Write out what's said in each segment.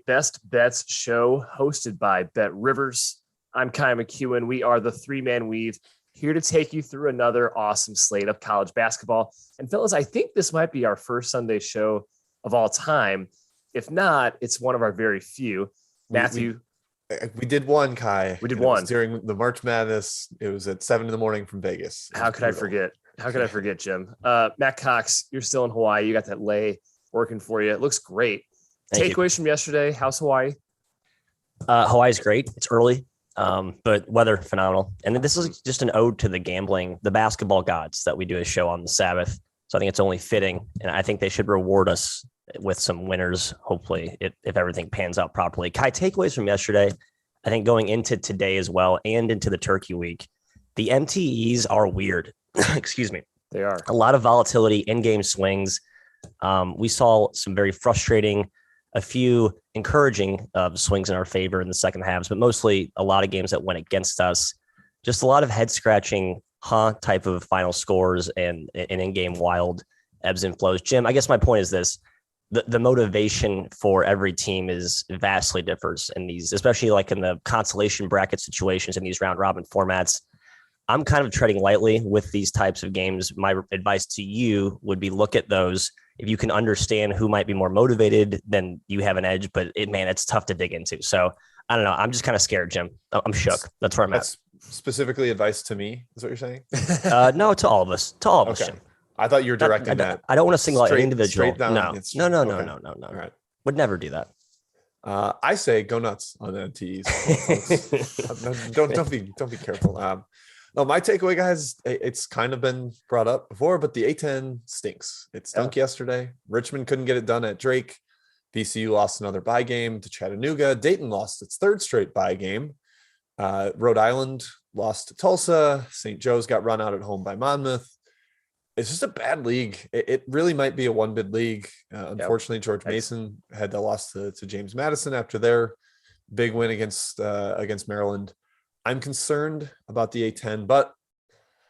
Best Bets show hosted by BetRivers. I'm Kai McEwen. We are the three-man weave here to take you through another awesome slate of college basketball. And fellas, I think this might be our first Sunday show of all time. If not, it's one of our very few. Matthew. We did one, Kai. We did one. During the March Madness. It was at 7 a.m. from Vegas. How could I forget? How could I forget, Jim? Matt Cox, you're still in Hawaii. You got that lay working for you. It looks great. Takeaways from yesterday. How's Hawaii? Hawaii's great. It's early, but weather phenomenal. And this is just an ode to the gambling, the basketball gods that we do a show on the Sabbath. So I think it's only fitting, and I think they should reward us with some winners, hopefully, if everything pans out properly. Kai, takeaways from yesterday, I think going into today as well and into the Turkey week, the MTEs are weird. Excuse me. They are. A lot of volatility, in-game swings. We saw some very frustrating, a few encouraging swings in our favor in the second halves, but mostly a lot of games that went against us. Just a lot of head-scratching, type of final scores and in-game wild ebbs and flows. Jim, I guess my point is this. The motivation for every team is vastly differs in these, especially like in the consolation bracket situations in these round-robin formats. I'm kind of treading lightly with these types of games. My advice to you would be look at those. If you can understand who might be more motivated, then you have an edge, but it's tough to dig into. So I don't know. I'm just kind of scared, Jim. I'm shook. That's where I'm at. Specifically advice to me is what you're saying? No, to all of us. To all of us, Jim. I thought you were directing that. I don't want to single out an individual. Down, no. All right. Would never do that. I say go nuts on MTEs. don't be careful. No, my takeaway, guys, it's kind of been brought up before, but the A10 stinks. It stunk yesterday. Richmond couldn't get it done at Drake. VCU lost another bye game to Chattanooga. Dayton lost its third straight bye game. Rhode Island lost to Tulsa. St. Joe's got run out at home by Monmouth. It's just a bad league. It really might be a one-bid league. Unfortunately, George Mason had the loss to James Madison after their big win against Maryland. I'm concerned about the A10, but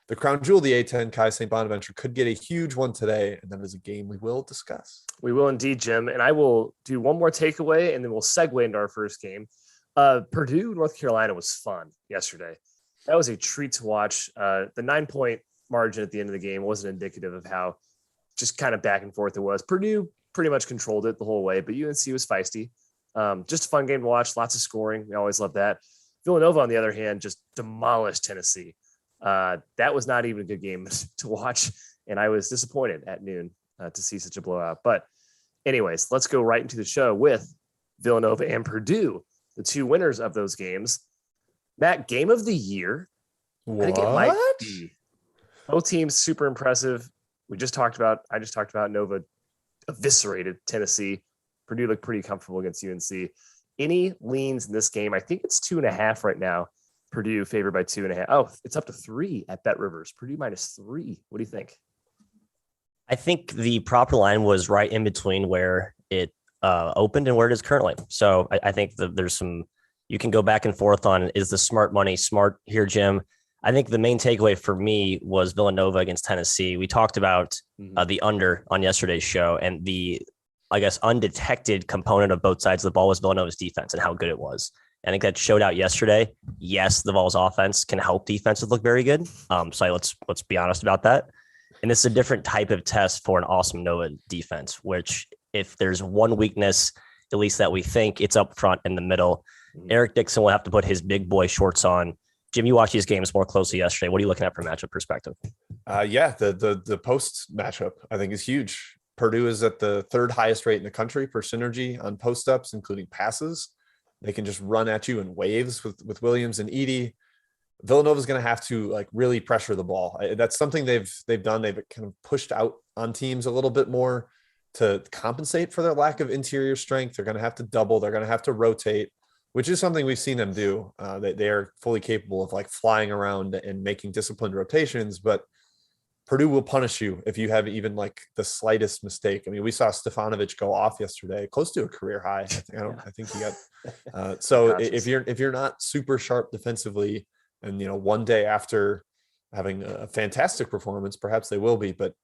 the crown jewel of the A10, Kai St. Bonaventure, could get a huge one today, and that is a game we will discuss. We will indeed, Jim. And I will do one more takeaway, and then we'll segue into our first game. Purdue, North Carolina was fun yesterday. That was a treat to watch. The 9-point margin at the end of the game wasn't indicative of how just kind of back and forth it was. Purdue pretty much controlled it the whole way, but UNC was feisty. Just a fun game to watch. Lots of scoring. We always love that. Villanova, on the other hand, just demolished Tennessee. That was not even a good game to watch, and I was disappointed at noon to see such a blowout. But anyways, let's go right into the show with Villanova and Purdue, the two winners of those games. Matt, game of the year. What? I think it might be. Both teams super impressive. I just talked about Nova eviscerated Tennessee. Purdue looked pretty comfortable against UNC. Any leans in this game? I think it's 2.5 right now. Purdue favored by 2.5. Oh, it's up to 3 at BetRivers. Purdue -3. What do you think? I think the proper line was right in between where it opened and where it is currently. So I think that there's some, you can go back and forth on, is the smart money smart here, Jim? I think the main takeaway for me was Villanova against Tennessee. We talked about the under on yesterday's show, and the, I guess, undetected component of both sides of the ball was Villanova's defense and how good it was. I think that showed out yesterday. Yes, the Vols offense can help defenses look very good. So let's be honest about that. And this is a different type of test for an awesome Nova defense, which if there's one weakness, at least that we think, it's up front in the middle. Eric Dixon will have to put his big boy shorts on. Jim, you watched these games more closely yesterday. What are you looking at from a matchup perspective? The post matchup, I think, is huge. Purdue is at the third highest rate in the country for synergy on post-ups, including passes. They can just run at you in waves with Williams and Edey. Villanova is going to have to really pressure the ball. That's something they've done. They've kind of pushed out on teams a little bit more to compensate for their lack of interior strength. They're going to have to double. They're going to have to rotate, which is something we've seen them do. They are fully capable of flying around and making disciplined rotations, but Purdue will punish you if you have even the slightest mistake. I mean, we saw Stefanovic go off yesterday, close to a career high. I think he got. So if you're not super sharp defensively, and one day after having a fantastic performance, perhaps they will be, but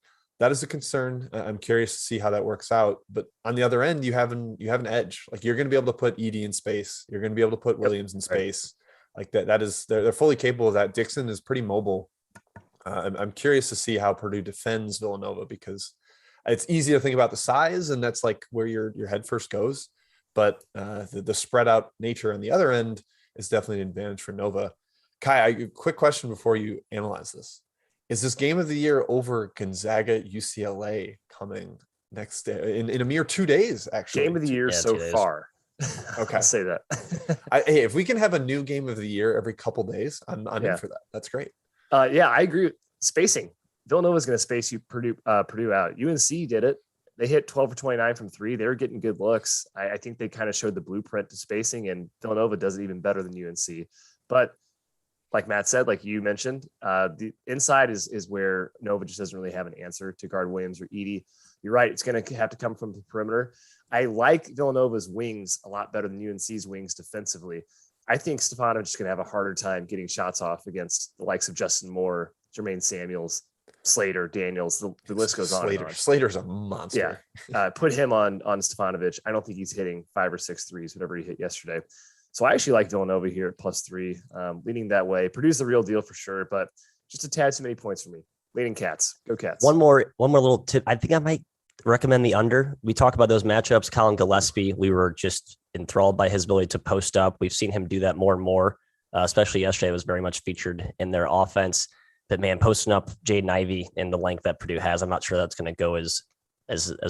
That is a concern. I'm curious to see how that works out. But on the other end, you have an edge. Like you're going to be able to put Edey in space. You're going to be able to put Williams in space. Like that is they're fully capable of that. Dixon is pretty mobile. I'm curious to see how Purdue defends Villanova, because it's easy to think about the size, and that's like where your head first goes. But the spread out nature on the other end is definitely an advantage for Nova. Kai, quick question before you analyze this. Is this game of the year over Gonzaga UCLA coming next day in a mere 2 days? Actually, game of the year so far. Okay, I'll say that. Hey, if we can have a new game of the year every couple days, I'm in for that. That's great. Yeah, I agree with spacing. Villanova is going to space Purdue out. UNC did it. They hit 12 for 29 from three. They were getting good looks. I think they kind of showed the blueprint to spacing, and Villanova does it even better than UNC. But like Matt said, like you mentioned, the inside is where Nova just doesn't really have an answer to guard Williams or Edey. You're right. It's going to have to come from the perimeter. I like Villanova's wings a lot better than UNC's wings defensively. I think Stefanovic is going to have a harder time getting shots off against the likes of Justin Moore, Jermaine Samuels, Slater, Daniels. The list goes on and on. Slater's a monster. Yeah. Put him on Stefanovic. I don't think he's hitting 5 or 6 threes, whatever he hit yesterday. So I actually like Villanova here at +3, leaning that way. Purdue's the real deal for sure, but just a tad too many points for me. Leading Cats. Go Cats. One more little tip. I think I might recommend the under. We talk about those matchups. Colin Gillespie, we were just enthralled by his ability to post up. We've seen him do that more and more, especially yesterday. It was very much featured in their offense. But man, posting up Jaden Ivey in the length that Purdue has, I'm not sure that's going to go as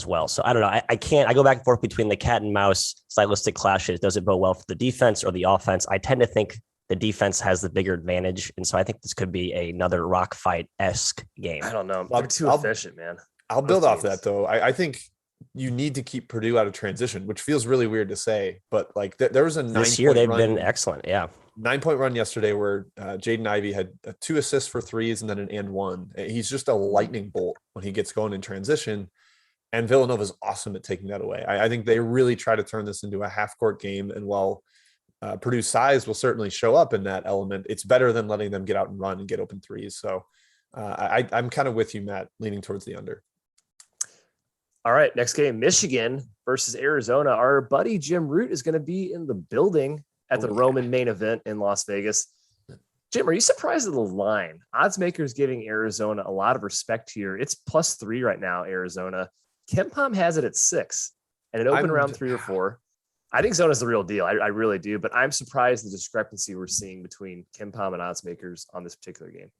well. So I don't know. I go back and forth between the cat and mouse stylistic clashes. Does it bode well for the defense or the offense? I tend to think the defense has the bigger advantage. And so I think this could be another rock fight-esque game. I don't know. They're too efficient, man. I'll build off that though. I think you need to keep Purdue out of transition, which feels really weird to say, but like there was a 9 this year they've been excellent. Yeah. 9-point run yesterday where Jaden Ivey had 2 assists for threes and then an and one. He's just a lightning bolt when he gets going in transition. And Villanova is awesome at taking that away. I think they really try to turn this into a half-court game. And while Purdue's size will certainly show up in that element, it's better than letting them get out and run and get open threes. So I'm kind of with you, Matt, leaning towards the under. All right, next game, Michigan versus Arizona. Our buddy Jim Root is going to be in the building at the Roman main event in Las Vegas. Jim, are you surprised at the line? Odds makers giving Arizona a lot of respect here. It's +3 right now, Arizona. KenPom has it at 6, and it opened around 3 or 4. I think Zona's the real deal. I really do, but I'm surprised the discrepancy we're seeing between KenPom and odds makers on this particular game.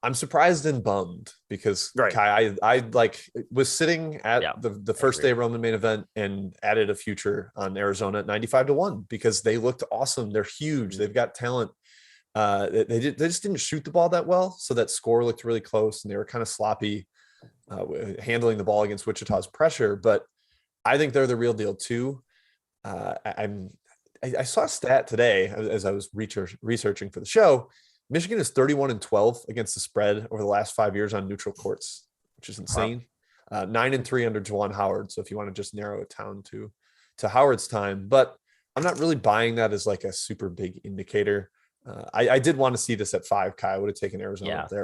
I'm surprised and bummed because Kai, I like was sitting at the first day Roman main event and added a future on Arizona at 95-1 because they looked awesome. They're huge. They've got talent. They just didn't shoot the ball that well. So that score looked really close and they were kind of sloppy handling the ball against Wichita's pressure. But I think they're the real deal too. I saw a stat today as I was researching for the show. Michigan is 31-12 against the spread over the last 5 years on neutral courts, which is insane. 9-3 under Juwan Howard. So if you want to just narrow it down to Howard's time, but I'm not really buying that as like a super big indicator. I did want to see this at 5. Kai would have taken Arizona up there,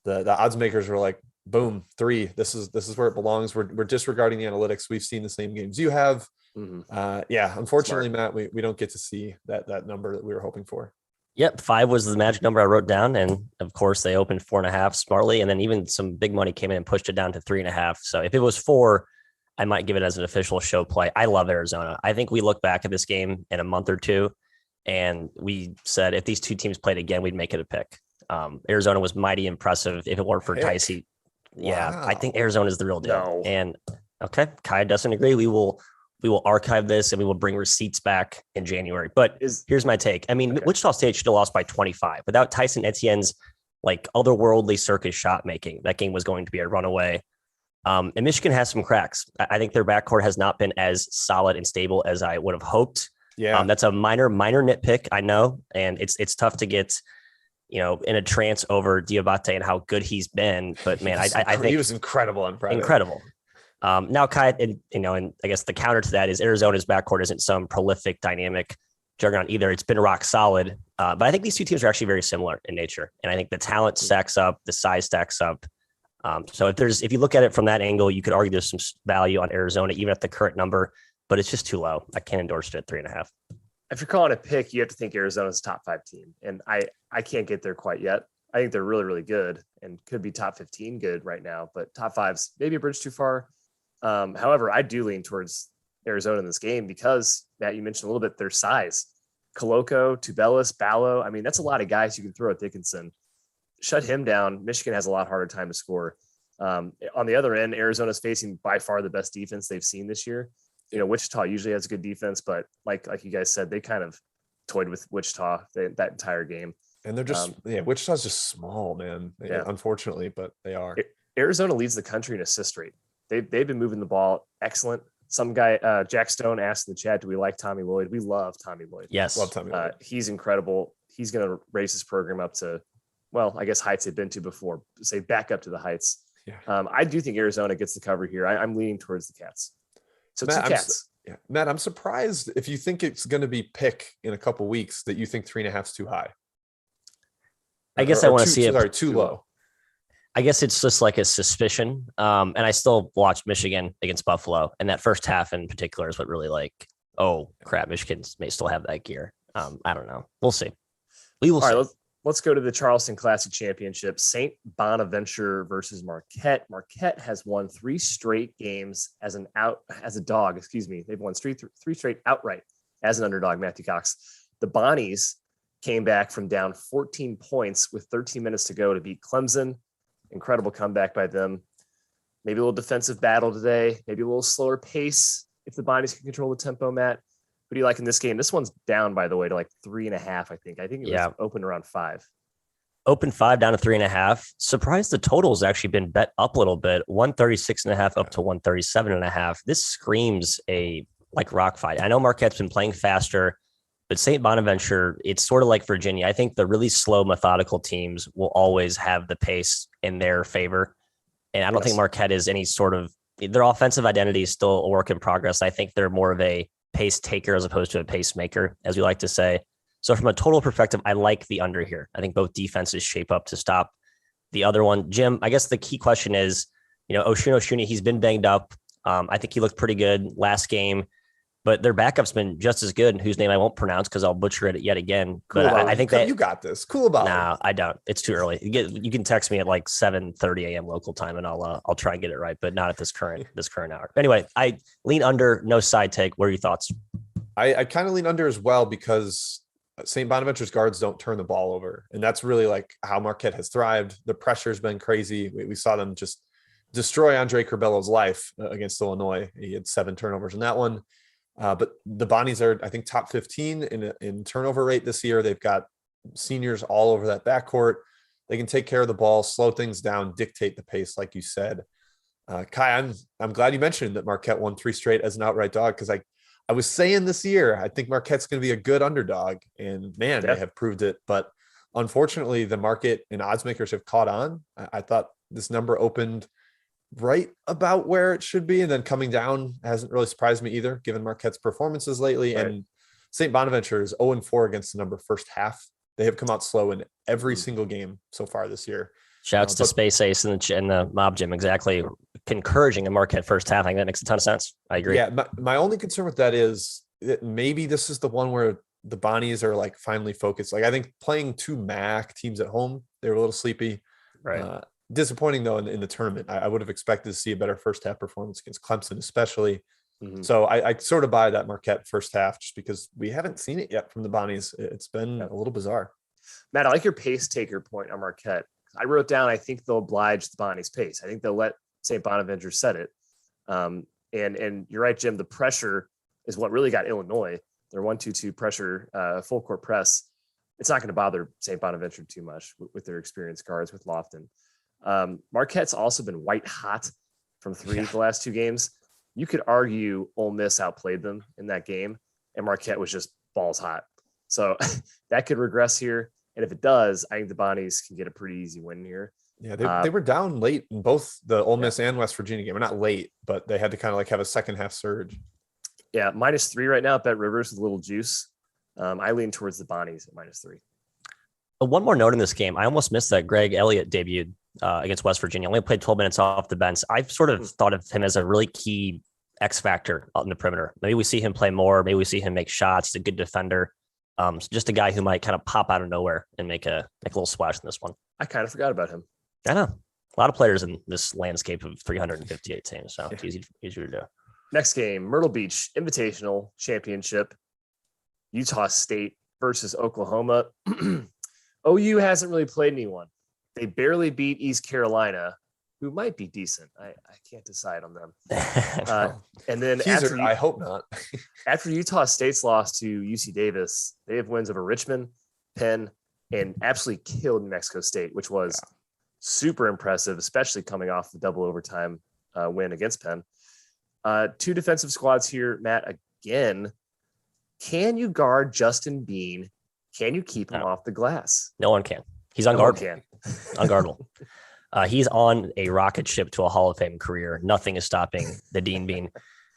but the odds makers were like, boom, 3. This is where it belongs. We're disregarding the analytics. We've seen the same games you have. Unfortunately, Matt, we don't get to see that number that we were hoping for. Yep, 5 was the magic number I wrote down, and of course they opened 4.5 smartly, and then even some big money came in and pushed it down to 3.5. So if it was 4, I might give it as an official show play. I love Arizona. I think we look back at this game in a month or two, and we said if these two teams played again, we'd make it a pick. Arizona was mighty impressive. If it weren't for Dicey, I think Arizona is the real deal. And okay, Kai doesn't agree. We will archive this and we will bring receipts back in January. But here's my take. I mean, Wichita State should have lost by 25 without Tyson Etienne's like otherworldly circus shot making. That game was going to be a runaway. And Michigan has some cracks. I think their backcourt has not been as solid and stable as I would have hoped. Yeah, that's a minor nitpick, I know, and it's tough to get in a trance over Diabate and how good he's been. But man, I think he was incredible on Friday. Incredible. Now, Kai, and I guess the counter to that is Arizona's backcourt isn't some prolific, dynamic juggernaut either. It's been rock solid, but I think these two teams are actually very similar in nature, and I think the talent stacks up, the size stacks up. So if you look at it from that angle, you could argue there's some value on Arizona, even at the current number, but it's just too low. I can't endorse it at 3.5. If you're calling a pick, you have to think Arizona's a top 5 team. And I can't get there quite yet. I think they're really, really good and could be top 15 good right now, but top 5's maybe a bridge too far. However, I do lean towards Arizona in this game because, Matt, you mentioned a little bit their size. Koloko, Tubelis, Ballo. I mean, that's a lot of guys you can throw at Dickinson. Shut him down. Michigan has a lot harder time to score. On the other end, Arizona's facing by far the best defense they've seen this year. Wichita usually has a good defense, but like you guys said, they kind of toyed with Wichita that entire game. And they're just, Wichita's just small, man. Unfortunately, but they are. Arizona leads the country in assist rate. They've been moving the ball excellent. Some guy, Jack Stone, asked in the chat, do we like Tommy Lloyd? We love Tommy Lloyd. Yes. Love Tommy Lloyd. He's incredible. He's going to raise his program up to, well, I guess heights they've been to before, say back up to the heights. Yeah. I do think Arizona gets the cover here. I'm leaning towards the Cats. So Matt, 2 Cats. Matt, I'm surprised if you think it's going to be pick in a couple weeks that you think 3.5 is too high. I guess I want to see it. Sorry, too low. I guess it's just like a suspicion. And I still watched Michigan against Buffalo. And that first half in particular is what really oh crap, Michigan may still have that gear. I don't know. We'll see. We will see. All right, let's go to the Charleston Classic Championship. St. Bonaventure versus Marquette. Marquette has won 3 straight games as a dog. They've won three straight outright as an underdog, Matthew Cox. The Bonnies came back from down 14 points with 13 minutes to go to beat Clemson. Incredible comeback by them. Maybe a little defensive battle today. Maybe a little slower pace if the Bonnies can control the tempo, Matt. Who do you like in this game? This one's down, by the way, to 3.5, I think. I think it was open around 5. Open 5 down to 3.5. Surprised the total's actually been bet up a little bit. 136.5 up to 137.5. This screams a rock fight. I know Marquette's been playing faster, but St. Bonaventure, it's sort of like Virginia. I think the really slow, methodical teams will always have the pace in their favor. And I don't think Marquette is any sort of, their offensive identity is still a work in progress. I think they're more of a pace taker as opposed to a pacemaker, as we like to say. So from a total perspective, I like the under here. I think both defenses shape up to stop the other one. Jim, I guess the key question is, Oshuni, he's been banged up. I think he looked pretty good last game. But their backup's been just as good, whose name I won't pronounce because I'll butcher it yet again. But I think that you got this. Cool about it. No, I don't. It's too early. You can text me at 7:30 a.m. local time, and I'll try and get it right, but not at this current hour. Anyway, I lean under. No side take. What are your thoughts? I kind of lean under as well because St. Bonaventure's guards don't turn the ball over, and that's really how Marquette has thrived. The pressure's been crazy. We saw them just destroy Andre Curbello's life against Illinois. He had 7 turnovers in that one. But the Bonnies are, I think, top 15 in turnover rate this year. They've got seniors all over that backcourt. They can take care of the ball, slow things down, dictate the pace, like you said. Kai, I'm glad you mentioned that Marquette won 3 straight as an outright dog because I was saying this year, I think Marquette's going to be a good underdog, and man, they have proved it. But unfortunately, the market and odds makers have caught on. I thought this number opened right about where it should be, and then coming down hasn't really surprised me either, given Marquette's performances lately. Right. And St. Bonaventure is 0-4 against the number first half. They have come out slow in every single game so far this year. Shouts to Space Ace and the Mob Gym, exactly. Encouraging a Marquette first half. I think that makes a ton of sense. I agree. Yeah, my only concern with that is that maybe this is the one where the Bonnies are finally focused. I think playing 2 MAC teams at home, they were a little sleepy. Right. Disappointing though in the tournament. I would have expected to see a better first half performance against Clemson, especially. Mm-hmm. So I sort of buy that Marquette first half just because we haven't seen it yet from the Bonnies. It's been a little bizarre. Matt, I like your pace taker point on Marquette. I wrote down, I think they'll oblige the Bonnies pace. I think they'll let St. Bonaventure set it. And you're right, Jim, the pressure is what really got Illinois. Their 1-2-2 pressure, full court press. It's not going to bother St. Bonaventure too much with their experienced guards with Lofton. Marquette's also been white hot from 3 the last 2 games. You could argue Ole Miss outplayed them in that game, and Marquette was just balls hot. So that could regress here. And if it does, I think the Bonnies can get a pretty easy win here. Yeah, they were down late in both the Ole Miss and West Virginia game. Well, not late, but they had to kind of have a second half surge. Yeah, -3 right now at BetRivers with a little juice. I lean towards the Bonnies at -3. One more note in this game. I almost missed that Greg Elliott debuted against West Virginia. Only played 12 minutes off the bench. I've sort of thought of him as a really key X factor on the perimeter. Maybe we see him play more. Maybe we see him make shots. He's a good defender. Just a guy who might kind of pop out of nowhere and make a little splash in this one. I kind of forgot about him. I know. A lot of players in this landscape of 358 teams, so it's easy to do. Next game, Myrtle Beach Invitational Championship, Utah State versus Oklahoma. OU hasn't really played anyone. They barely beat East Carolina, who might be decent. I can't decide on them. And then I hope not. After Utah State's loss to UC Davis, they have wins over Richmond, Penn, and absolutely killed New Mexico State, which was super impressive, especially coming off the double overtime win against Penn. Two defensive squads here, Matt. Again, can you guard Justin Bean? Can you keep him off the glass? No one can. He's unguardable. Unguardable. He's on a rocket ship to a Hall of Fame career. Nothing is stopping the Dean Bean.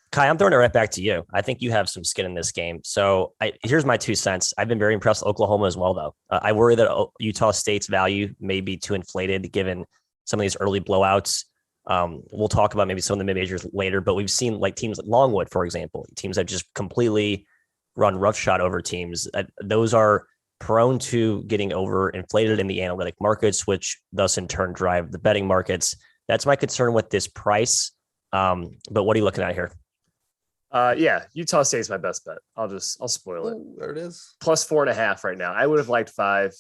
Kai, I'm throwing it right back to you. I think you have some skin in this game. So here's my 2 cents. I've been very impressed with Oklahoma as well, though. I worry that Utah State's value may be too inflated given some of these early blowouts. We'll talk about maybe some of the mid-majors later, but we've seen like teams like Longwood, for example, teams that just completely run roughshod over teams. Those are prone to getting overinflated in the analytic markets, which thus in turn drive the betting markets. That's my concern with this price. But what are you looking at here? Utah State's my best bet. I'll spoil it. Oh, there it is. Plus 4.5 right now. I would have liked 5,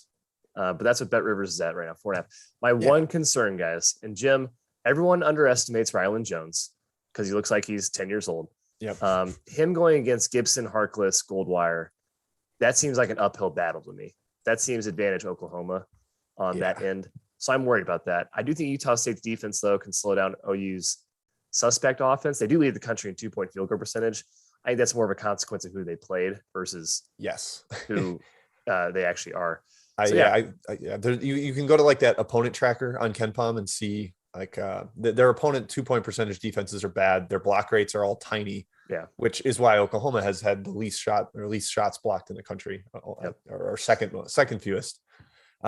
but that's what BetRivers is at right now, 4.5. My one concern, guys, and Jim, everyone underestimates Rylan Jones because he looks like he's 10 years old. Yep. Him going against Gibson, Harkless, Goldwire, that seems like an uphill battle to me. That seems advantage Oklahoma on that end. So I'm worried about that. I do think Utah State's defense, though, can slow down OU's suspect offense. They do lead the country in 2-point field goal percentage. I think that's more of a consequence of who they played versus who they actually are. You can go to like that opponent tracker on KenPom and see like their opponent 2-point percentage defenses are bad. Their block rates are all tiny. Yeah, which is why Oklahoma has had the least shots blocked in the country, or second fewest.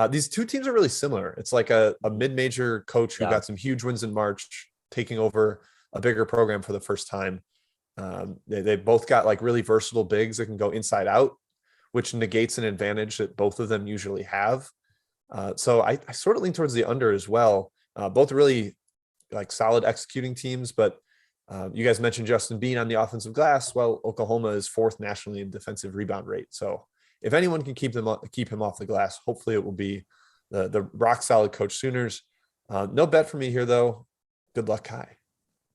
These two teams are really similar. It's like a mid-major coach who got some huge wins in March, taking over a bigger program for the first time. They both got like really versatile bigs that can go inside out, which negates an advantage that both of them usually have. So I sort of lean towards the under as well. Both really like solid executing teams, but you guys mentioned Justin Bean on the offensive glass. Well, Oklahoma is 4th nationally in defensive rebound rate. So if anyone can keep him off the glass, hopefully it will be the rock solid Coach Sooners. No bet for me here though. Good luck, Kai.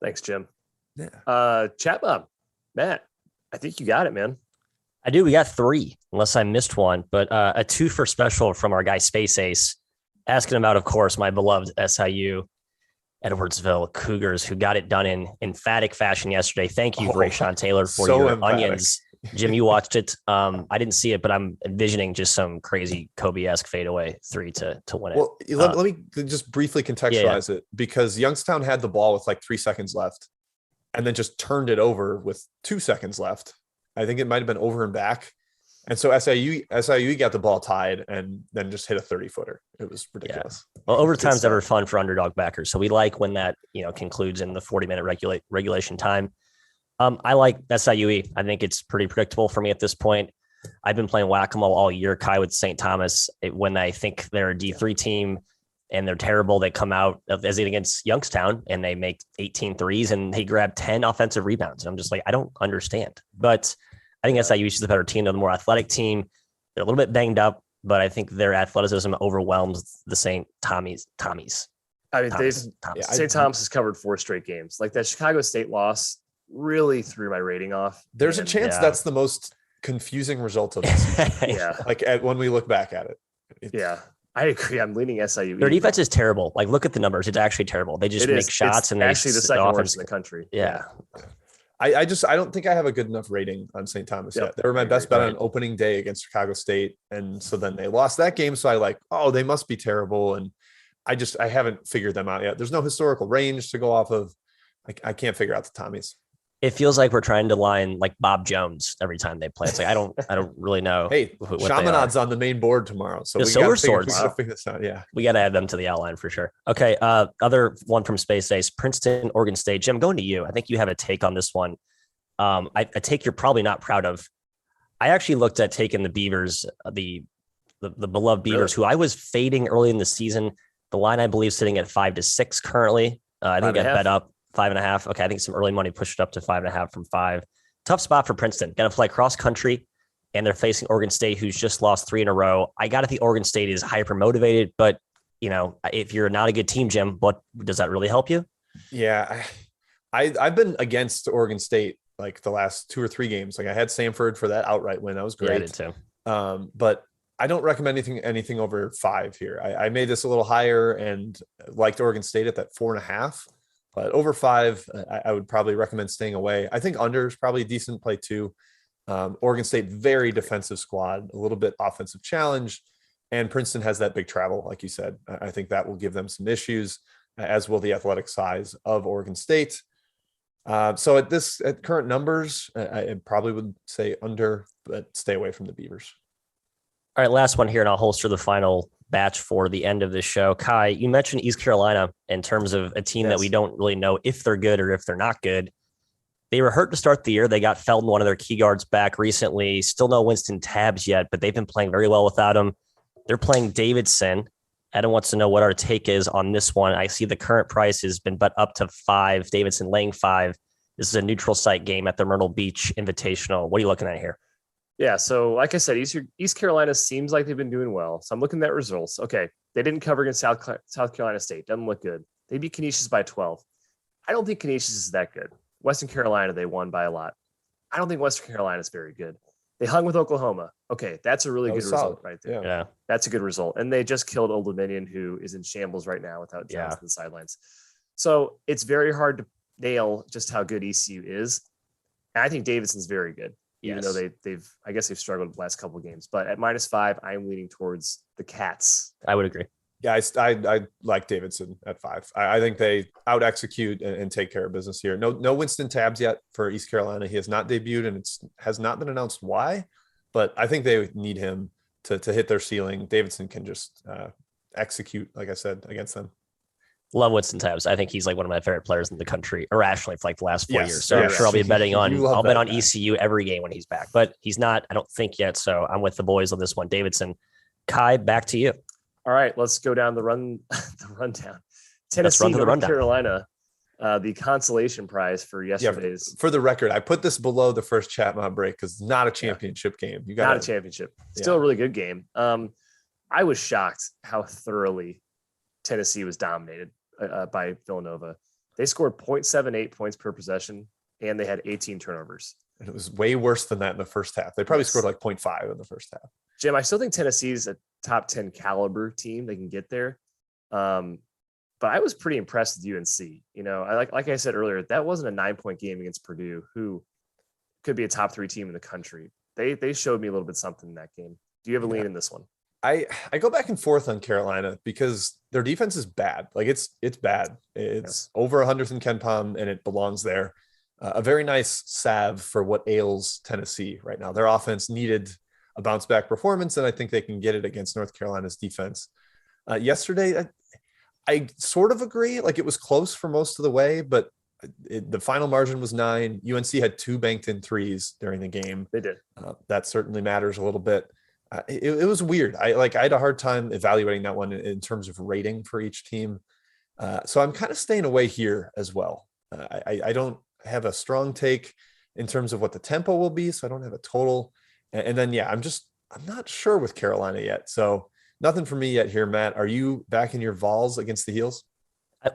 Thanks, Jim. Yeah. Chat Bob, Matt, I think you got it, man. I do. We got 3, unless I missed one, but a 2 for special from our guy Space Ace, asking about, of course, my beloved SIU Edwardsville Cougars, who got it done in emphatic fashion yesterday. Thank you, Rayshawn Taylor, for your emphatic onions. Jim, you watched it. I didn't see it, but I'm envisioning just some crazy Kobe-esque fadeaway 3 to win it. Well, let me just briefly contextualize it, because Youngstown had the ball with like 3 seconds left and then just turned it over with 2 seconds left. I think it might have been over and back. And so SIU got the ball tied and then just hit a 30-footer. It was ridiculous. Yeah. Well, overtime's ever fun for underdog backers. So we like when that, concludes in the 40-minute regulation time. I like SIUE. I think it's pretty predictable for me at this point. I've been playing whack-a-mole all year, Kai, with St. Thomas. When I think they're a D3 team and they're terrible, they come out as against Youngstown and they make 18 threes and they grab 10 offensive rebounds. And I'm just like, I don't understand. But I think SIU is the better team. They're the more athletic team. They're a little bit banged up, but I think their athleticism overwhelms the St. Tommies. I mean, St. Thomas has covered 4 straight games. Like that Chicago State loss really threw my rating off. There's a chance that's the most confusing result of this. Like when we look back at it. I agree. I'm leaning SIU. Their defense is terrible. Like, look at the numbers. It's actually terrible. They just make shots and they actually the second worst in the country. Yeah. I don't think I have a good enough rating on St. Thomas yet. They were my best bet on opening day against Chicago State. And so then they lost that game. So they must be terrible. And I haven't figured them out yet. There's no historical range to go off of. I can't figure out the Tommies. It feels like we're trying to line like Bob Jones every time they play. It's like I don't really know. Hey, what Chaminade's on the main board tomorrow, so the we Silver got Swords. to figure this out. Yeah, we got to add them to the outline for sure. Okay, other one from Space Ace, Princeton, Oregon State. Jim, going to you. I think you have a take on this one. A take you're probably not proud of. I actually looked at taking the Beavers, the beloved Beavers, who I was fading early in the season. The line, I believe, sitting at 5-6 currently. I think I bet up 5.5. Okay, I think some early money pushed it up to 5.5 from 5. Tough spot for Princeton. Got to play cross country, and they're facing Oregon State, who's just lost 3 in a row. I got to think Oregon State is hyper motivated, but if you're not a good team, Jim, what does that really help you? Yeah, I've been against Oregon State like the last 2 or 3 games. Like I had Samford for that outright win. That was great. Yeah, I did too. But I don't recommend anything over 5 here. I made this a little higher and liked Oregon State at that 4.5, but over 5, I would probably recommend staying away. I think under is probably a decent play too. Oregon State, very defensive squad, a little bit offensive challenge, and Princeton has that big travel, like you said. I think that will give them some issues, as will the athletic size of Oregon State. So at current numbers, I probably would say under, but stay away from the Beavers. All right, last one here, and I'll holster the final batch for the end of this show. Kai, you mentioned East Carolina in terms of a team that we don't really know if they're good or if they're not good. They were hurt to start the year. They got Felton, one of their key guards, back recently. Still no Winston Tabbs yet, but they've been playing very well without him. They're playing Davidson. Adam wants to know what our take is on this one. I see the current price has been bet up to 5. Davidson laying 5. This is a neutral site game at the Myrtle Beach Invitational. What are you looking at here? Yeah, so like I said, East Carolina seems like they've been doing well. So I'm looking at results. Okay, they didn't cover against South Carolina State. Doesn't look good. They beat Canisius by 12. I don't think Canisius is that good. Western Carolina, they won by a lot. I don't think Western Carolina is very good. They hung with Oklahoma. Okay, that's a really good result right there. Yeah, that's a good result. And they just killed Old Dominion, who is in shambles right now without Jones on the sidelines. So it's very hard to nail just how good ECU is. And I think Davidson's very good. Even though they've struggled the last couple of games, but at -5, I'm leaning towards the Cats. I would agree. Yeah, I like Davidson at 5. I think they out execute and take care of business here. No Winston Tabbs yet for East Carolina. He has not debuted, and has not been announced why. But I think they need him to hit their ceiling. Davidson can just execute, like I said, against them. Love Winston Tabbs. I think he's like one of my favorite players in the country, irrationally, for like the last 4 years. So I'm sure I'll be betting on. I'll bet on ECU every game when he's back, but he's not. I don't think yet. So I'm with the boys on this one. Davidson, Kai, back to you. All right, let's go down the rundown. Tennessee, North Carolina, the consolation prize for yesterday's. Yeah, for the record, I put this below the first chat mob break because it's not a championship game. You got not a championship. Still a really good game. I was shocked how thoroughly Tennessee was dominated by Villanova. They scored 0.78 points per possession, and they had 18 turnovers. And it was way worse than that in the first half. They probably scored like 0.5 in the first half. Jim, I still think Tennessee's a top 10 caliber team. They can get there. But I was pretty impressed with UNC. Like I said earlier, that wasn't a 9-point game against Purdue, who could be a top 3 team in the country. They showed me a little bit something in that game. Do you have a lean in this one? I go back and forth on Carolina because their defense is bad. Like it's bad. It's over 100th in KenPom, and it belongs there. A very nice salve for what ails Tennessee right now. Their offense needed a bounce back performance, and I think they can get it against North Carolina's defense. Yesterday, I sort of agree. Like it was close for most of the way, but the final margin was 9. UNC had 2 banked in threes during the game. They did. That certainly matters a little bit. It was weird. I had a hard time evaluating that one in terms of rating for each team. So I'm kind of staying away here as well. I don't have a strong take in terms of what the tempo will be. So I don't have a total. And then, I'm not sure with Carolina yet. So nothing for me yet here, Matt. Are you back in your Vols against the Heels?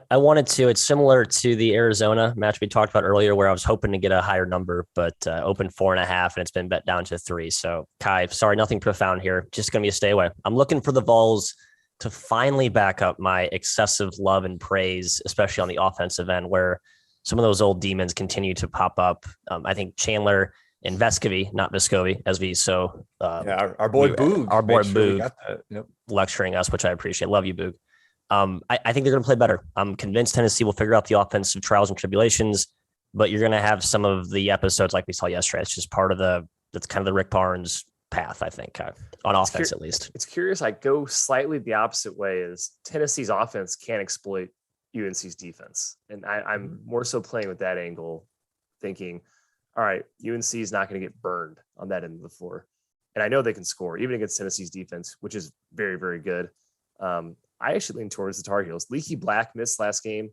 I wanted to. It's similar to the Arizona match we talked about earlier, where I was hoping to get a higher number, but opened 4.5, and it's been bet down to 3. So, Kai, sorry, nothing profound here. Just going to be a stay away. I'm looking for the Vols to finally back up my excessive love and praise, especially on the offensive end, where some of those old demons continue to pop up. I think Chandler and Vescovy, not Vescovy, SV. So, our boy Boog, lecturing us, which I appreciate. Love you, Boog. I think they're going to play better. I'm convinced Tennessee will figure out the offensive trials and tribulations. but you're going to have some of the episodes like we saw yesterday. It's just part of that's kind of the Rick Barnes path, I think, on offense at least. It's curious. I go slightly the opposite way is Tennessee's offense can't exploit UNC's defense. And I'm more so playing with that angle, thinking, all right, UNC is not going to get burned on that end of the floor. And I know they can score even against Tennessee's defense, which is very, very good. I actually lean towards the Tar Heels. Leaky Black missed last game.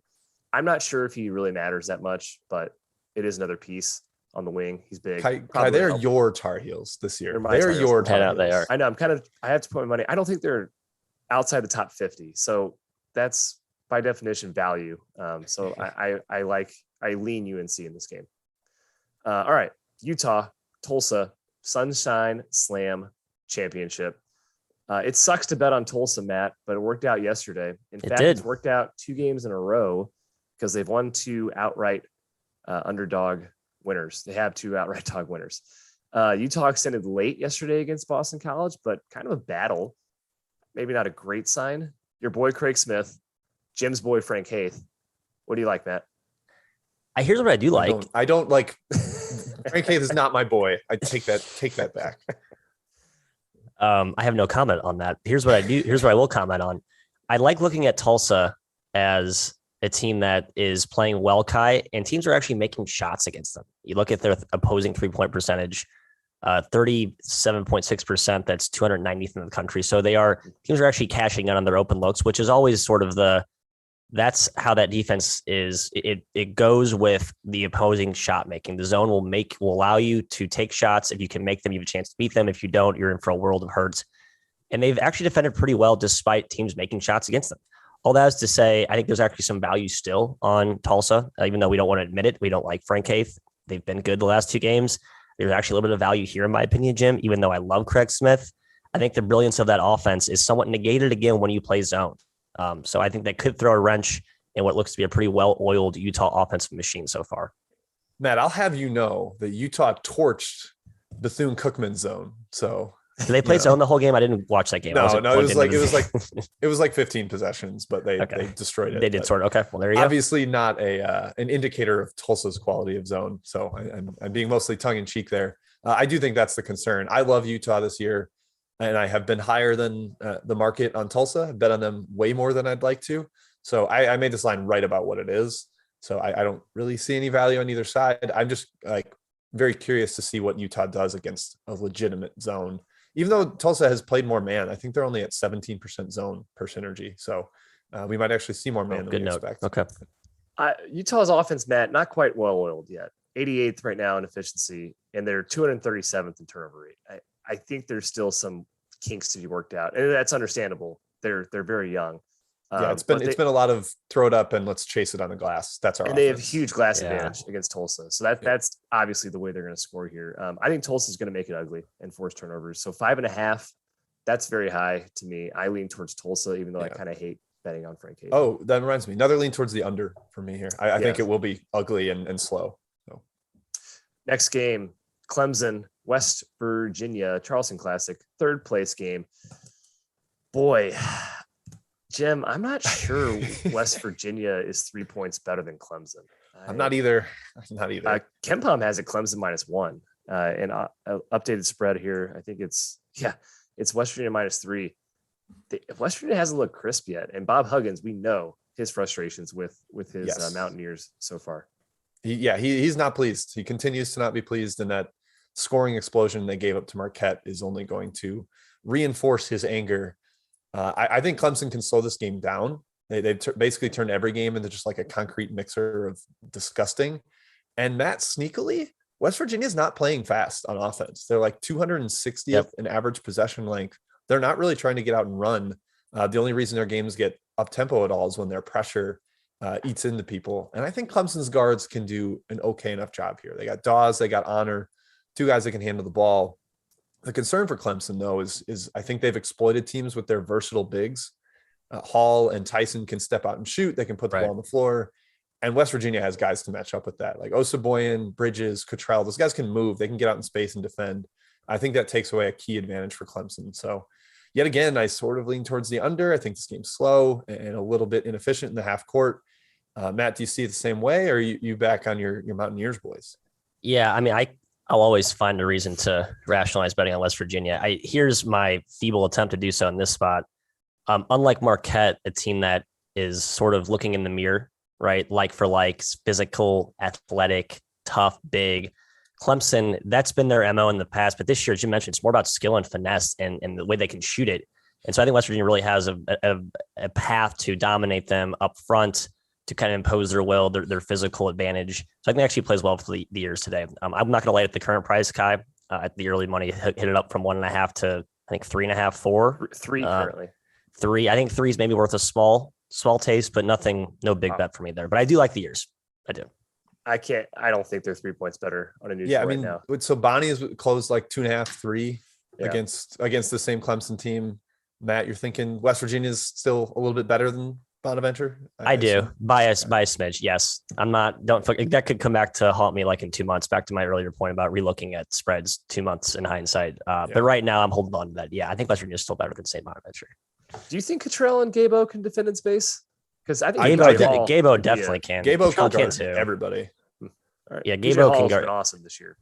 I'm not sure if he really matters that much, but it is another piece on the wing. He's big. Kai, they're your Tar Heels this year. They're your Tar Heels. They are. I know. I have to put my money. I don't think they're outside the top 50. So that's by definition value. So I lean UNC in this game. All right. Utah, Tulsa, Sunshine Slam Championship. It sucks to bet on Tulsa, Matt, but it worked out yesterday. In fact, it's worked out 2 games in a row because they've won 2 outright underdog winners. They have 2 outright dog winners. Utah extended late yesterday against Boston College, but kind of a battle. Maybe not a great sign. Your boy Craig Smith, Jim's boy Frank Haith. What do you like, Matt? Here's what I do like. I don't like Frank Haith is not my boy. I take that back. I have no comment on that. Here's what I do. Here's what I will comment on. I like looking at Tulsa as a team that is playing well, Kai, and teams are actually making shots against them. You look at their opposing 3-point percentage, 37.6%. That's 290th in the country. So teams are actually cashing in on their open looks, which is always sort of that's how that defense is. It goes with the opposing shot making. The zone will allow you to take shots. If you can make them, you have a chance to beat them. If you don't, you're in for a world of hurt. And they've actually defended pretty well despite teams making shots against them. All that is to say, I think there's actually some value still on Tulsa, even though we don't want to admit it. We don't like Frank Haith. They've been good the last 2 games. There's actually a little bit of value here, in my opinion, Jim, even though I love Craig Smith. I think the brilliance of that offense is somewhat negated again when you play zone. So I think that could throw a wrench in what looks to be a pretty well-oiled Utah offensive machine so far. Matt, I'll have you know that Utah torched Bethune-Cookman zone. So did they play zone the whole game? I didn't watch that game. No, it was like 15 possessions, but they destroyed it. They did sort of. Okay, well there you go. Obviously not an indicator of Tulsa's quality of zone. So I'm being mostly tongue in cheek there. I do think that's the concern. I love Utah this year, and I have been higher than the market on Tulsa. I've bet on them way more than I'd like to. So I made this line right about what it is. So I don't really see any value on either side. I'm just very curious to see what Utah does against a legitimate zone. Even though Tulsa has played more man, I think they're only at 17% zone per synergy. So we might actually see more man than we expect. Okay. Utah's offense, Matt, not quite well-oiled yet. 88th right now in efficiency, and they're 237th in turnover rate. I think there's still some kinks to be worked out, and that's understandable. They're very young. Yeah, it's been a lot of throw it up and let's chase it on the glass. That's our. And they have huge glass advantage against Tulsa, so that's obviously the way they're going to score here. I think Tulsa is going to make it ugly and force turnovers. So 5.5, that's very high to me. I lean towards Tulsa, even though I kind of hate betting on Frank Haith. Oh, that reminds me. Another lean towards the under for me here. I think it will be ugly and slow. So. Next game, Clemson, West Virginia, Charleston Classic, 3rd place game. Boy. Jim, I'm not sure West Virginia is 3 points better than Clemson. I'm not either. KenPom has it Clemson -1 and updated spread here. I think it's West Virginia -3. West Virginia hasn't looked crisp yet. And Bob Huggins, we know his frustrations with his Mountaineers so far. He's not pleased. He continues to not be pleased, and that scoring explosion they gave up to Marquette is only going to reinforce his anger. I think Clemson can slow this game down. They've basically turned every game into just like a concrete mixer of disgusting. And Matt, sneakily, West Virginia is not playing fast on offense. They're like 260th in average possession length. They're not really trying to get out and run. The only reason their games get up tempo at all is when their pressure eats into people. And I think Clemson's guards can do an okay enough job here. They got Dawes, they got Honor, 2 guys that can handle the ball. The concern for Clemson, though, is I think they've exploited teams with their versatile bigs. Hall and Tyson can step out and shoot. They can put the ball on the floor. And West Virginia has guys to match up with that. Like Osaboyan, Bridges, Cottrell. Those guys can move. They can get out in space and defend. I think that takes away a key advantage for Clemson. So yet again, I sort of lean towards the under. I think this game's slow and a little bit inefficient in the half court. Matt, do you see it the same way, or are you back on your Mountaineers boys? Yeah, I mean, I'll always find a reason to rationalize betting on West Virginia. Here's my feeble attempt to do so in this spot. Unlike Marquette, a team that is sort of looking in the mirror, right? Like for like, physical, athletic, tough, big. Clemson, that's been their MO in the past, but this year, as you mentioned, it's more about skill and finesse and the way they can shoot it. And so I think West Virginia really has a path to dominate them up front, to kind of impose their will, their physical advantage. So I think it actually plays well for the years today. I'm not going to lay at the current price, Kai. At the early money, hit it up from 1.5 to I think 3.5, 4. 3 currently. 3. I think 3 is maybe worth a small taste, but no big bet for me there. But I do like the years. I do. I don't think they're 3 points better on a neutral right now. So Bonnie is closed like 2.5, 3 Yeah. against the same Clemson team. Matt, you're thinking West Virginia is still a little bit better than Bonaventure? I do by a smidge. Yes. That could come back to haunt me like in 2 months, back to my earlier point about relooking at spreads 2 months in hindsight. But right now I'm holding on to that. Yeah. I think West Virginia is still better than St. Bonaventure. Do you think Cottrell and Gabo can defend in space? Because I think Gabo definitely can. Gabo can guard too. Everybody. Right. Yeah. Gabo can guard. Been awesome this year.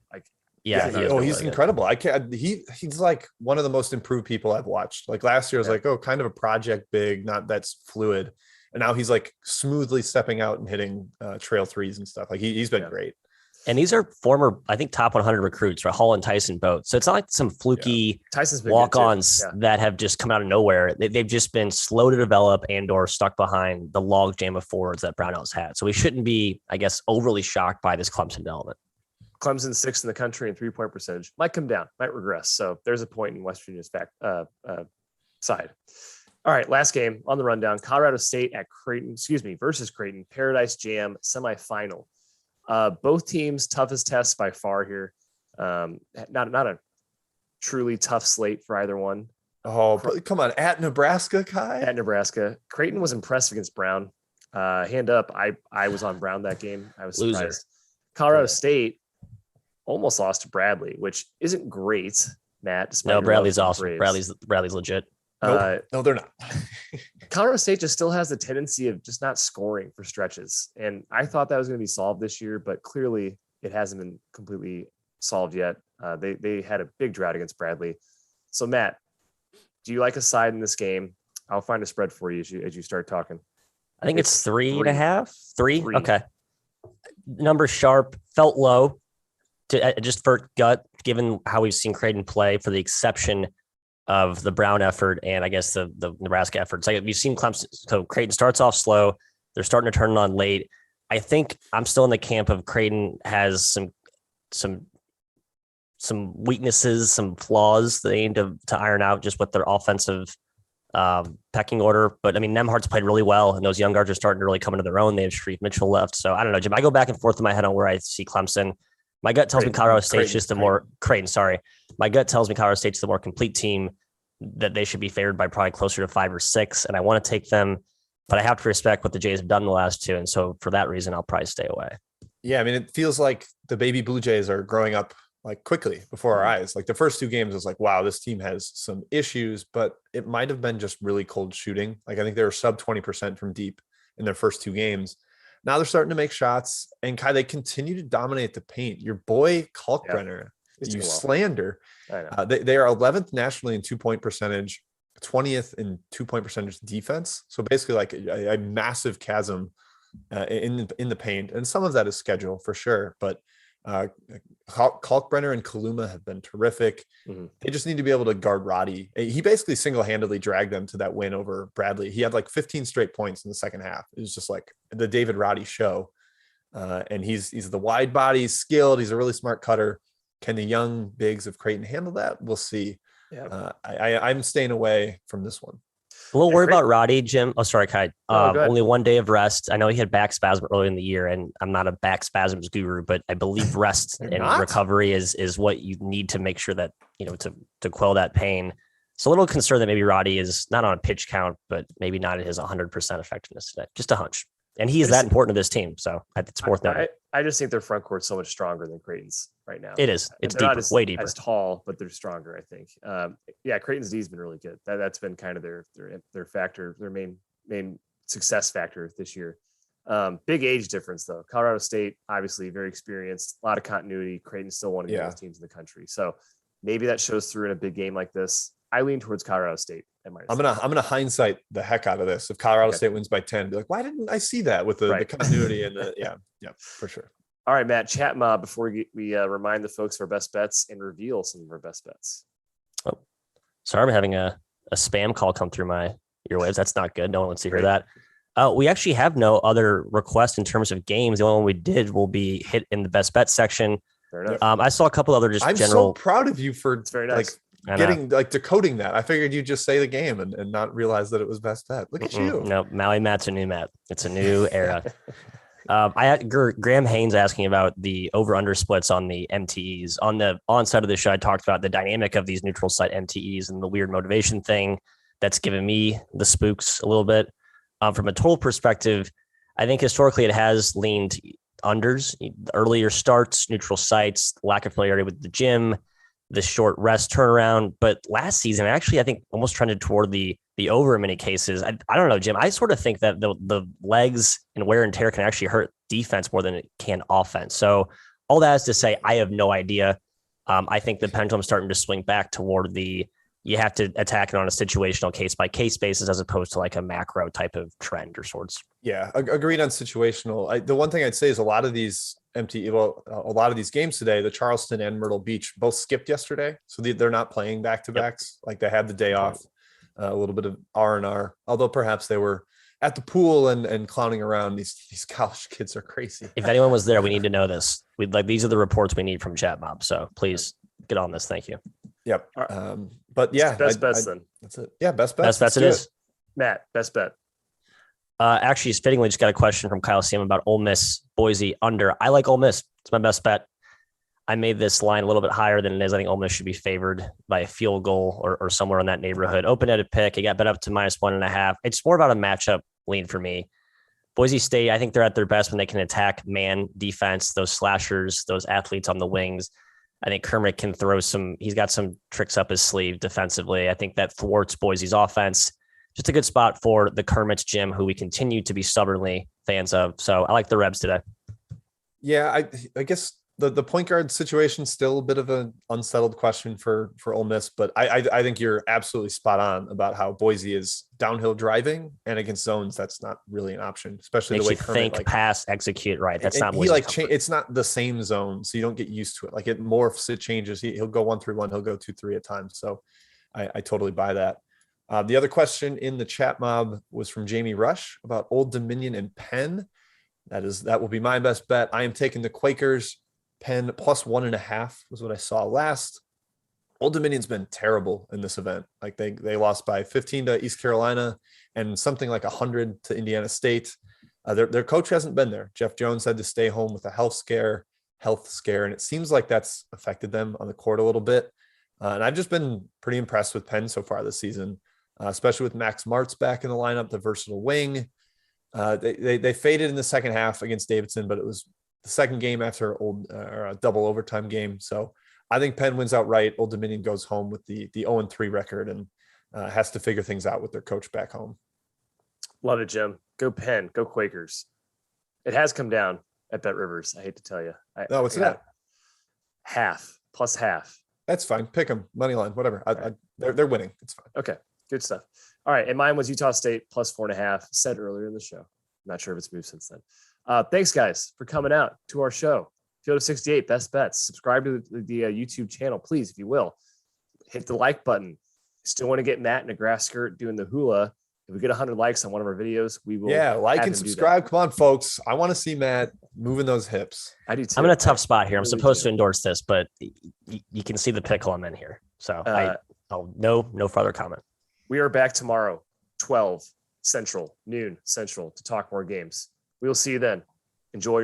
He's incredible. I can't. He's like one of the most improved people I've watched. Like last year, I was like, kind of a project big, not that's fluid. And now he's like smoothly stepping out and hitting trail threes and stuff. Like he's been great. And these are former, I think, top 100 recruits, right? Hall and Tyson both. So it's not like some fluky walk-ons that have just come out of nowhere. They've just been slow to develop and or stuck behind the log jam of forwards that Brownell's had. So we shouldn't be, I guess, overly shocked by this Clemson development. Clemson's 6th in the country in 3-point percentage. Might come down, might regress. So there's a point in West Virginia's side. All right, last game on the rundown. Colorado State at Creighton, versus Creighton. Paradise Jam semifinal. Both teams toughest tests by far here. Not a truly tough slate for either one. Oh, come on. At Nebraska, Kai? At Nebraska. Creighton was impressive against Brown. Hand up. I was on Brown that game. I was surprised. Loser. Colorado State almost lost to Bradley, which isn't great, Matt. No, Bradley's awesome. Bradley's legit. No, they're not. Colorado State just still has the tendency of just not scoring for stretches. And I thought that was going to be solved this year, but clearly it hasn't been completely solved yet. They had a big drought against Bradley. So Matt, do you like a side in this game? I'll find a spread for you as you start talking. I think it's 3.5. 3. Okay. Number sharp, felt low to just for gut, given how we've seen Creighton play, for the exception of the Brown effort and I guess the Nebraska effort. It's like you've seen Clemson. So Creighton starts off slow. They're starting to turn it on late. I think I'm still in the camp of Creighton has some weaknesses, some flaws that they need to iron out just with their offensive pecking order. But I mean, Nemhart's played really well, and those young guards are starting to really come into their own. They have Sharif Mitchell left. So I don't know, Jim. I go back and forth in my head on where I see Clemson. My gut tells me Colorado State's just the more Creighton. Sorry. My gut tells me Colorado State's the more complete team, that they should be favored by probably closer to 5 or 6. And I want to take them, but I have to respect what the Jays have done in the last 2. And so for that reason, I'll probably stay away. Yeah. I mean, it feels like the baby Blue Jays are growing up like quickly before our eyes. Like the first 2 games was like, wow, this team has some issues, but it might've been just really cold shooting. Like I think they were sub 20% from deep in their first 2 games. Now they're starting to make shots, and Kai, they continue to dominate the paint. Your boy Kalkbrenner, you slander. They are 11th nationally in 2-point percentage, 20th in 2-point percentage defense. So basically, like a massive chasm in the paint, and some of that is schedule for sure. But Kalkbrenner and Kaluma have been terrific. Mm-hmm. They just need to be able to guard Roddy. He basically single-handedly dragged them to that win over Bradley. He had like 15 straight points in the second half. It was just like the David Roddy show. And he's the wide body, he's skilled. He's a really smart cutter. Can the young bigs of Creighton handle that? We'll see. Yeah. I'm staying away from this one. A little worried about Roddy, Jim. Oh, sorry, Kai. Only 1 day of rest. I know he had back spasm early in the year, and I'm not a back spasms guru, but I believe rest and recovery is what you need to make sure that, to quell that pain. So a little concerned that maybe Roddy is not on a pitch count, but maybe not at his 100% effectiveness today. Just a hunch. And he is that important to this team. So it's worth noting. I just think their front court's so much stronger than Creighton's right now. It is. It's deeper, way deeper. As tall, but they're stronger, I think. Creighton's D's been really good. That's been kind of their factor, their main success factor this year. Big age difference, though. Colorado State, obviously very experienced, a lot of continuity. Creighton's still one of the best teams in the country. So maybe that shows through in a big game like this. I lean towards Colorado State. I'm gonna hindsight the heck out of this. If Colorado State wins by 10, be like, why didn't I see that with the continuity and the yeah, for sure. All right, Matt, chat mob before we remind the folks of our best bets and reveal some of our best bets. Oh, sorry, I'm having a spam call come through my earwaves. That's not good. No one wants to hear that. We actually have no other requests in terms of games. The only one we did will be hit in the best bet section. Fair enough. I saw a couple other just I'm general. so proud of you for very nice. Decoding that. I figured you'd just say the game and not realize that it was best bet. Look at you. No, Maui Matt's a new Matt. It's a new era. I had Graham Haynes asking about the over-under splits on the MTEs. On the onside of the show, I talked about the dynamic of these neutral site MTEs and the weird motivation thing that's given me the spooks a little bit. From a total perspective, I think historically it has leaned unders, earlier starts, neutral sites, lack of familiarity with the gym, the short rest turnaround. But last season, actually, I think almost trended toward the over in many cases. I don't know, Jim. I sort of think that the legs and wear and tear can actually hurt defense more than it can offense. So all that is to say, I have no idea. I think the pendulum's starting to swing back toward you have to attack it on a situational case by case basis as opposed to like a macro type of trend or sorts. Yeah, agreed on situational. The one thing I'd say is a lot of these games today, the Charleston and Myrtle Beach both skipped yesterday. So they're not playing back-to-backs. Like they had the day off, a little bit of R&R, although perhaps they were at the pool and clowning around. These college kids are crazy. If anyone was there, we need to know this. These are the reports we need from Chat Mob. So please get on this. Thank you. Yep. But yeah, best bets then. That's it. Yeah, best bets. Best bets it is. Matt, best bet. Actually, fittingly, just got a question from Kyle Sam about Ole Miss Boise under. I like Ole Miss. It's my best bet. I made this line a little bit higher than it is. I think Ole Miss should be favored by a field goal or somewhere in that neighborhood. Open-ended pick. It got bet up to -1.5. It's more about a matchup lean for me. Boise State, I think they're at their best when they can attack man defense, those slashers, those athletes on the wings. I think Kermit can he's got some tricks up his sleeve defensively. I think that thwarts Boise's offense. Just a good spot for the Kermit's gym, who we continue to be stubbornly fans of. So I like the Rebs today. Yeah, I guess the point guard situation is still a bit of an unsettled question for Ole Miss, but I think you're absolutely spot on about how Boise is downhill driving, and against zones that's not really an option, especially Makes the way you think, pass, execute. Right, that's not. It's not the same zone, so you don't get used to it. Like it morphs, it changes. He'll go 1-3-1, he'll go 2-3 at times. So I totally buy that. The other question in the chat mob was from Jamie Rush about Old Dominion and Penn. That will be my best bet. I am taking the Quakers. Penn +1.5 was what I saw last. Old Dominion's been terrible in this event. Like they lost by 15 to East Carolina and something like 100 to Indiana State. Their coach hasn't been there. Jeff Jones had to stay home with a health scare, and it seems like that's affected them on the court a little bit. And I've just been pretty impressed with Penn so far this season, especially with Max Martz back in the lineup, the versatile wing. They faded in the second half against Davidson, but it was the second game after a double overtime game. So I think Penn wins outright. Old Dominion goes home with the 0-3 record and has to figure things out with their coach back home. Love it, Jim. Go Penn. Go Quakers. It has come down at BetRivers. I hate to tell you. What's that? Half plus half. That's fine. Pick them. Money line, whatever. They're winning. It's fine. Okay. Good stuff. All right. And mine was Utah State +4.5. Said earlier in the show. I'm not sure if it's moved since then. Thanks, guys, for coming out to our show. Field of 68, Best Bets. Subscribe to the YouTube channel, please, if you will. Hit the like button. Still want to get Matt in a grass skirt doing the hula. If we get 100 likes on one of our videos, we will. Yeah, like and subscribe. Come on, folks. I want to see Matt moving those hips. I do too. I'm in a tough spot here. I'm supposed to endorse this, but you can see the pickle I'm in here. So no further comment. We are back tomorrow, 12 Central, noon Central, to talk more games. We will see you then. Enjoy your